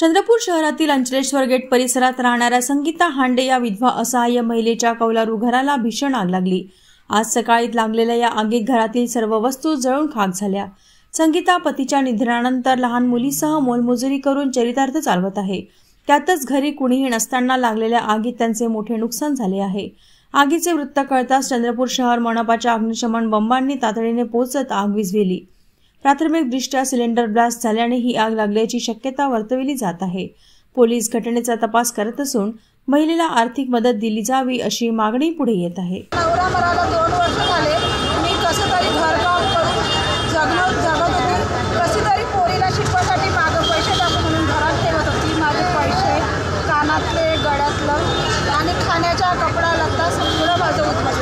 चंद्रपूर शहरातील अंचलेश्वर गेट परिसरात राहणाऱ्या संगीता हांडे या विधवा असहाय्य महिलेच्या कौलारू घराला भीषण आग लागली। आज सकाळी लागलेल्या या आगीत घरातील सर्व वस्तू जळून खाक झाल्या। संगीता पतीच्या निधनानंतर लहान मुलीसह मोलमजुरी करून चरितार्थ चालवत आहे। त्यातच घरी कुणीही नसताना लागलेल्या आगीत त्यांचे मोठे नुकसान झाले आहे। आगीचे वृत्त कळताच चंद्रपूर शहर मनपाच्या अग्निशमन बंबांनी तातडीने पोहोचत आग विझविली। प्राथमिकदृष्ट्या सिलेंडर ब्लास्ट झाल्याने ही आग लागल्याची शक्यता वर्तविली जात आहे। पोलीस घटनेचा तपास करत असून महिलेला आर्थिक मदत दिली जावी अशी मागणी पुढे येत आहे। नवरा मराला 2 वर्ष झाले। मी कसं तरी घरकाम करून जगत होते। कशी तरी पोरीला शिकवासाठी मागे पैसे टाकून म्हणून घरात ठेवत होती। माझे पैसे, कानातले, गळ्यातलं आणि खाण्याचा कपडा लत्ता सगळं माझं उत्पन्न।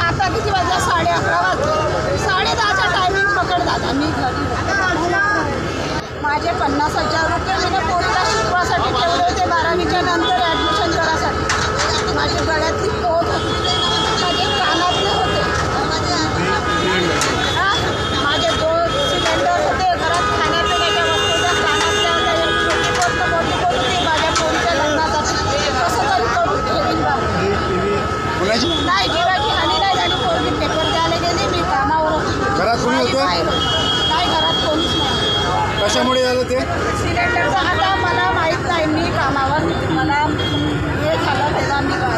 आता किती वाजले? 11:30 वाजले। 10:30चा टायमिंग पकड दादा, मी घरी माझे 50,000 रुपये मी पोरीला शिकवासाठी ठेवले होते। 12वीच्या नंतर ॲडमिशन करायसाठी। माझ्या गळ्यातली पोत होती, माझे कानातले होते, माझे 2 सिलेंडर होते, घरात खाण्यापिण्याच्या वस्तूच्या कानातल्या होत्या, एक छोटी पोत मोठी पोत होती माझ्या पोरीच्या लग्नासाठी। कसं तरी करून ठेवीन नाही, जीवाची हानी नाही झाली। पोरगी पेपर द्यायला गेली, मी कामावर होती। घरात कोणी होतं? नाही, घरात कोणीच नाही। कशामुळे झालं ते? सिलेंडरचा